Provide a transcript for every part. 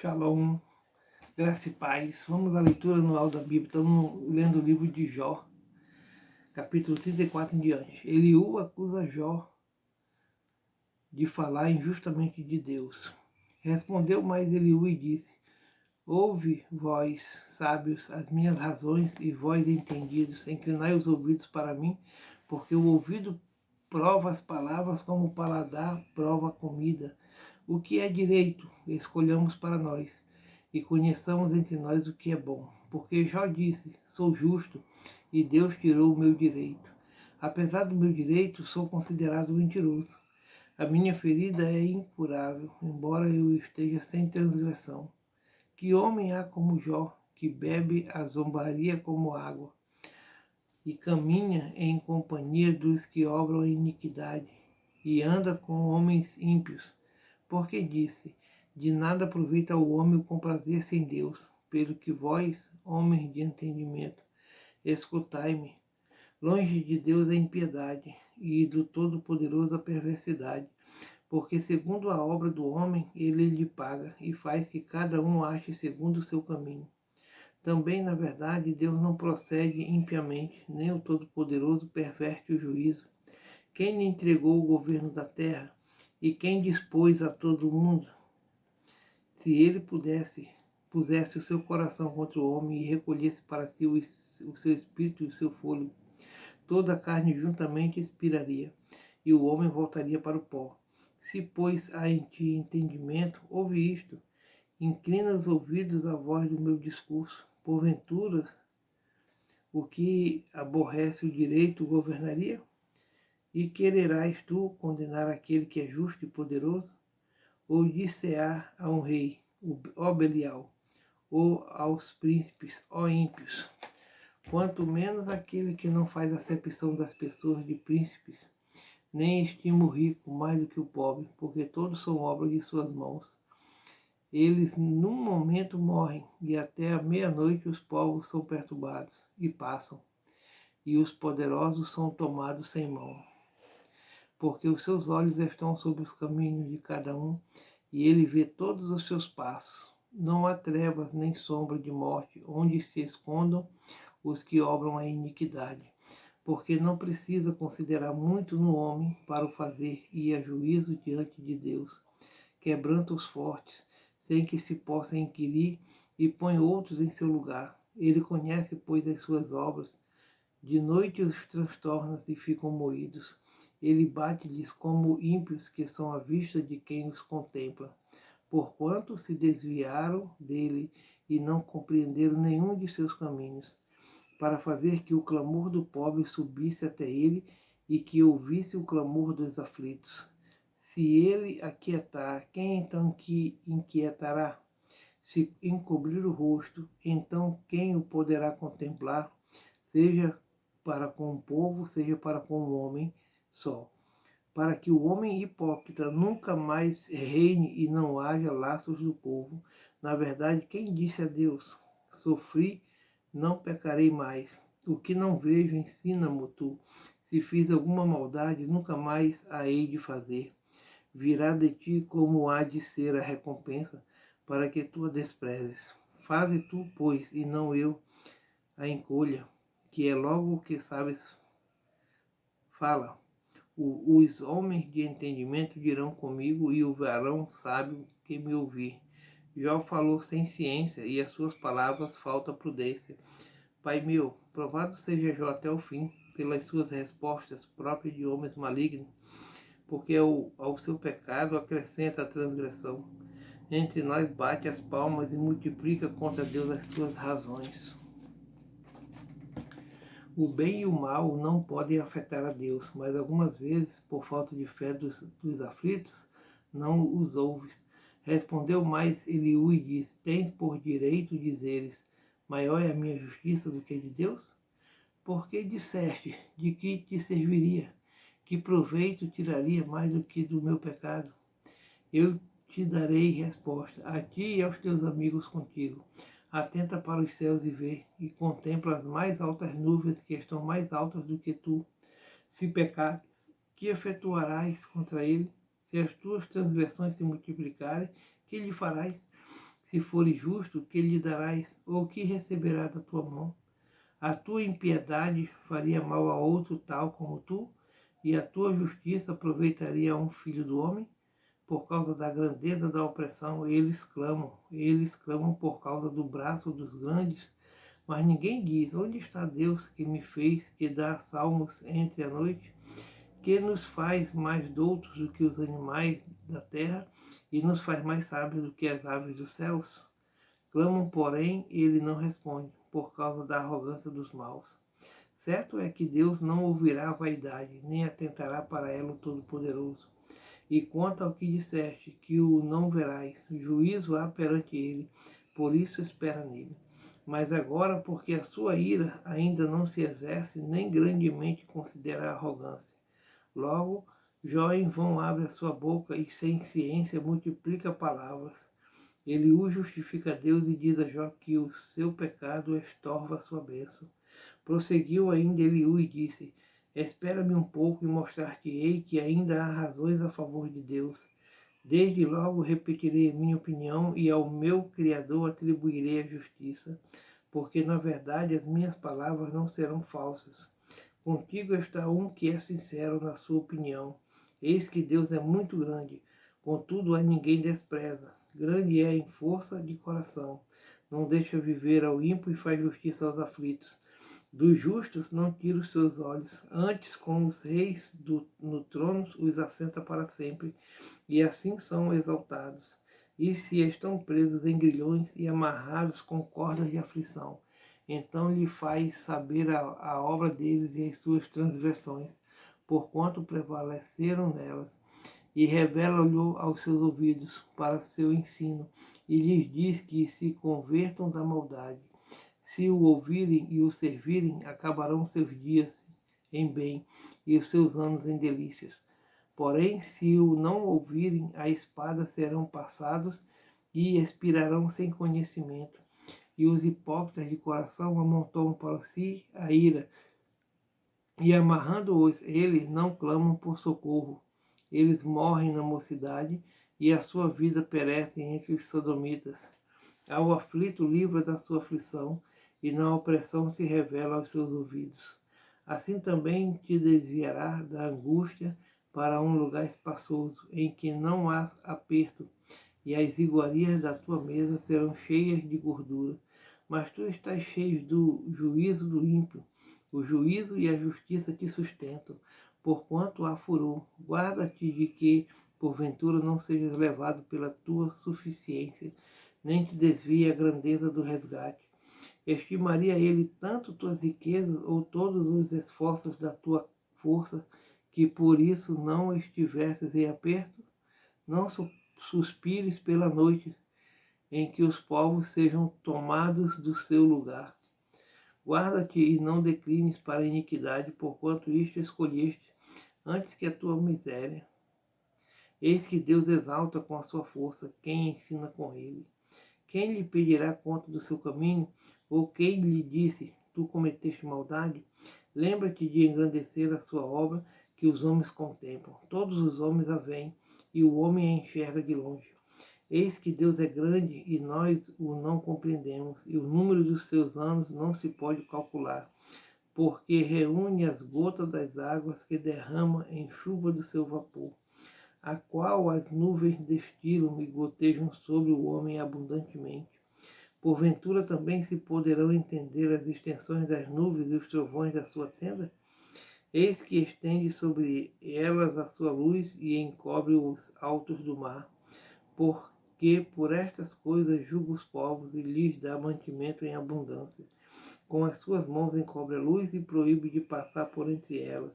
Shalom, graça e paz. Vamos à leitura anual da Bíblia. Estamos lendo o livro de Jó, capítulo 34 em diante. Eliú acusa Jó de falar injustamente de Deus. Respondeu mais Eliú e disse: Ouve, vós, sábios, as minhas razões, e vós, entendidos, inclinai os ouvidos para mim, porque o ouvido prova as palavras como o paladar prova a comida. O que é direito, escolhamos para nós, e conheçamos entre nós o que é bom. Porque Jó disse: Sou justo, e Deus tirou o meu direito. Apesar do meu direito, sou considerado mentiroso. A minha ferida é incurável, embora eu esteja sem transgressão. Que homem há como Jó, que bebe a zombaria como água, e caminha em companhia dos que obram a iniquidade, e anda com homens ímpios, porque disse: De nada aproveita ao homem o comprazer-se em Deus, pelo que vós, homens de entendimento, escutai-me. Longe de Deus a impiedade, e do Todo-Poderoso a perversidade, porque segundo a obra do homem ele lhe paga, e faz que cada um ache segundo o seu caminho. Também, na verdade, Deus não procede impiamente, nem o Todo-Poderoso perverte o juízo. Quem lhe entregou o governo da terra? E quem dispôs a todo mundo? Se ele pusesse o seu coração contra o homem e recolhesse para si o seu espírito e o seu fôlego, toda a carne juntamente expiraria, e o homem voltaria para o pó. Se, pois, há em ti entendimento, ouve isto, inclina os ouvidos à voz do meu discurso. Porventura, o que aborrece o direito governaria? E quererás tu condenar aquele que é justo e poderoso? Ou dir-se-á a um rei, ó Belial, ou aos príncipes, ó ímpios? Quanto menos aquele que não faz acepção das pessoas de príncipes, nem estima o rico mais do que o pobre, porque todos são obra de suas mãos. Eles num momento morrem, e até a meia-noite os povos são perturbados, e passam, e os poderosos são tomados sem mão. Porque os seus olhos estão sobre os caminhos de cada um, e ele vê todos os seus passos. Não há trevas nem sombra de morte, onde se escondam os que obram a iniquidade. Porque não precisa considerar muito no homem para o fazer ir a juízo diante de Deus. Quebranta os fortes, sem que se possa inquirir, e põe outros em seu lugar. Ele conhece, pois, as suas obras. De noite os transtorna e ficam moídos. Ele bate-lhes como ímpios que são à vista de quem os contempla, porquanto se desviaram dele e não compreenderam nenhum de seus caminhos, para fazer que o clamor do pobre subisse até ele e que ouvisse o clamor dos aflitos. Se ele aquietar, quem então que inquietará? Se encobrir o rosto, então quem o poderá contemplar? Seja para com o povo, seja para com o homem só. Para que o homem hipócrita nunca mais reine e não haja laços do povo. Na verdade, quem disse a Deus: Sofri, não pecarei mais. O que não vejo, ensina-me tu. Se fiz alguma maldade, nunca mais a hei de fazer. Virá de ti como há de ser a recompensa, para que tu a desprezes. Faze tu, pois, e não eu, a encolha, que é logo o que sabes, fala. Os homens de entendimento dirão comigo, e o varão sábio que me ouvir. Jó falou sem ciência, e as suas palavras falta prudência. Pai meu, provado seja Jó até o fim, pelas suas respostas próprias de homens malignos, porque ao seu pecado acrescenta a transgressão. Entre nós bate as palmas e multiplica contra Deus as suas razões. O bem e o mal não podem afetar a Deus, mas algumas vezes, por falta de fé dos aflitos, não os ouves. Respondeu mais Eliú e disse: Tens por direito dizeres: Maior é a minha justiça do que a de Deus? Porque disseste: De que te serviria? Que proveito tiraria mais do que do meu pecado? Eu te darei resposta, a ti e aos teus amigos contigo. Atenta para os céus e vê, e contempla as mais altas nuvens que estão mais altas do que tu. Se pecares, que efetuarás contra ele? Se as tuas transgressões se multiplicarem, que lhe farás? Se fores justo, que lhe darás, ou que receberá da tua mão? A tua impiedade faria mal a outro tal como tu, e a tua justiça aproveitaria a um filho do homem? Por causa da grandeza da opressão, eles clamam por causa do braço dos grandes, mas ninguém diz, onde está Deus que me fez, que dá salmos entre a noite, que nos faz mais doutos do que os animais da terra, e nos faz mais sábios do que as aves dos céus? Clamam, porém, ele não responde, por causa da arrogância dos maus. Certo é que Deus não ouvirá a vaidade, nem atentará para ela o Todo-Poderoso. E quanto ao que disseste, que o não verás, juízo há perante ele, por isso espera nele. Mas agora, porque a sua ira ainda não se exerce, nem grandemente considera a arrogância. Logo, Jó em vão abre a sua boca e sem ciência multiplica palavras. Eliú justifica Deus e diz a Jó que o seu pecado estorva a sua bênção. Prosseguiu ainda Eliú e disse, espera-me um pouco e mostrar-te-ei que ainda há razões a favor de Deus. Desde logo repetirei a minha opinião e ao meu Criador atribuirei a justiça, porque na verdade as minhas palavras não serão falsas. Contigo está um que é sincero na sua opinião. Eis que Deus é muito grande, contudo a ninguém despreza. Grande é em força de coração. Não deixa viver ao ímpio e faz justiça aos aflitos. Dos justos não tira os seus olhos. Antes, com os reis no trono, os assenta para sempre, e assim são exaltados. E se estão presos em grilhões e amarrados com cordas de aflição, então lhe faz saber a obra deles e as suas transgressões, porquanto prevaleceram nelas, e revela-lhe aos seus ouvidos para seu ensino, e lhes diz que se convertam da maldade. Se o ouvirem e o servirem, acabarão seus dias em bem e os seus anos em delícias. Porém, se o não ouvirem, a espada serão passados e expirarão sem conhecimento. E os hipócritas de coração amontoam para si a ira, e amarrando-os eles não clamam por socorro. Eles morrem na mocidade, e a sua vida perece entre os sodomitas. Ao aflito livra da sua aflição, e na opressão se revela aos seus ouvidos. Assim também te desviará da angústia para um lugar espaçoso, em que não há aperto, e as iguarias da tua mesa serão cheias de gordura. Mas tu estás cheio do juízo do ímpio. O juízo e a justiça te sustentam, porquanto há furor. Guarda-te de que, porventura, não sejas levado pela tua suficiência, nem te desvie a grandeza do resgate. Estimaria ele tanto tuas riquezas ou todos os esforços da tua força, que por isso não estivesses em aperto? Não suspires pela noite, em que os povos sejam tomados do seu lugar. Guarda-te e não declines para a iniquidade, porquanto isto escolheste, antes que a tua miséria. Eis que Deus exalta com a sua força quem ensina com ele. Quem lhe pedirá conta do seu caminho? Ou quem lhe disse, tu cometeste maldade? Lembra-te de engrandecer a sua obra, que os homens contemplam. Todos os homens a veem, e o homem a enxerga de longe. Eis que Deus é grande, e nós o não compreendemos, e o número dos seus anos não se pode calcular, porque reúne as gotas das águas que derrama em chuva do seu vapor, a qual as nuvens destilam e gotejam sobre o homem abundantemente. Porventura também se poderão entender as extensões das nuvens e os trovões da sua tenda? Eis que estende sobre elas a sua luz e encobre os altos do mar, porque por estas coisas julga os povos e lhes dá mantimento em abundância. Com as suas mãos encobre a luz e proíbe de passar por entre elas,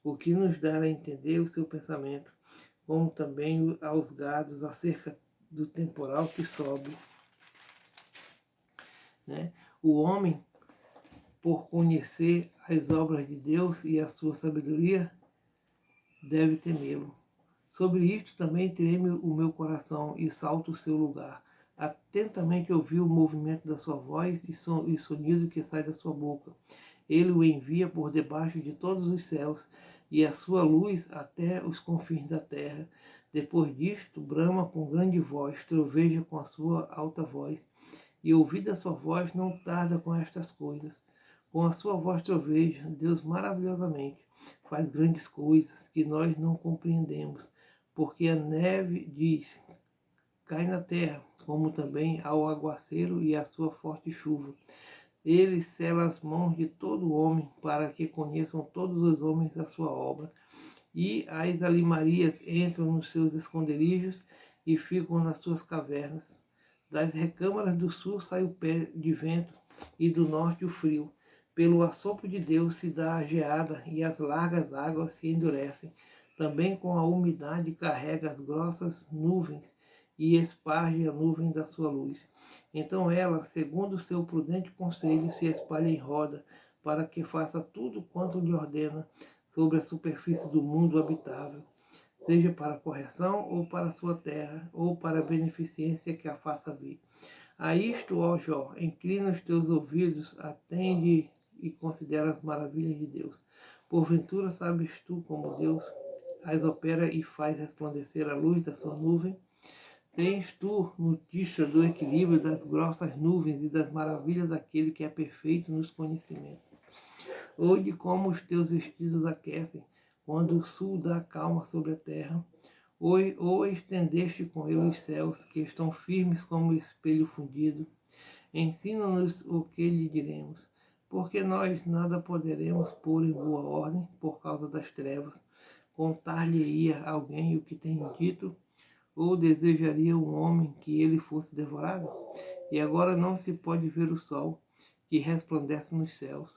o que nos dá a entender o seu pensamento, como também aos gados acerca do temporal que sobe. O homem, por conhecer as obras de Deus e a sua sabedoria, deve temê-lo. Sobre isto também treme o meu coração e salta o seu lugar. Atentamente ouvi o movimento da sua voz e sonido que sai da sua boca. Ele o envia por debaixo de todos os céus, e a sua luz até os confins da terra. Depois disto, brama com grande voz, troveja com a sua alta voz, e ouvida a sua voz, não tarda com estas coisas. Com a sua voz troveja, Deus maravilhosamente faz grandes coisas que nós não compreendemos, porque a neve diz, cai na terra, como também ao aguaceiro e a sua forte chuva. Ele sela as mãos de todo homem, para que conheçam todos os homens a sua obra. E as alimarias entram nos seus esconderijos e ficam nas suas cavernas. Das recâmaras do sul sai o pé de vento, e do norte o frio. Pelo assopro de Deus se dá a geada, e as largas águas se endurecem. Também com a umidade carrega as grossas nuvens, e esparge a nuvem da sua luz. Então ela, segundo o seu prudente conselho, se espalha em roda, para que faça tudo quanto lhe ordena sobre a superfície do mundo habitável, seja para correção ou para a sua terra, ou para a beneficência que a faça vir. A isto, ó Jó, inclina os teus ouvidos, atende e considera as maravilhas de Deus. Porventura sabes tu como Deus as opera e faz resplandecer a luz da sua nuvem? Tens tu notícia do equilíbrio das grossas nuvens e das maravilhas daquele que é perfeito nos conhecimentos? Ou de como os teus vestidos aquecem, quando o sul dá calma sobre a terra? Ou estendeste com ele os céus, que estão firmes como espelho fundido? Ensina-nos o que lhe diremos, porque nós nada poderemos pôr em boa ordem por causa das trevas. Contar-lhe-ia alguém o que tenho dito? Ou desejaria um homem que ele fosse devorado? E agora não se pode ver o sol, que resplandece nos céus,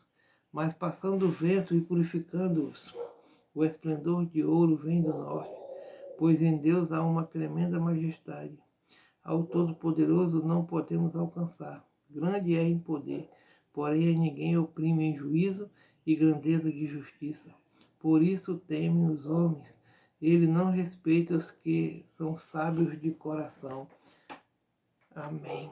mas passando o vento e purificando-os. O esplendor de ouro vem do norte, pois em Deus há uma tremenda majestade. Ao Todo-Poderoso não podemos alcançar. Grande é em poder, porém a ninguém oprime em juízo e grandeza de justiça. Por isso temem os homens. Ele não respeita os que são sábios de coração. Amém.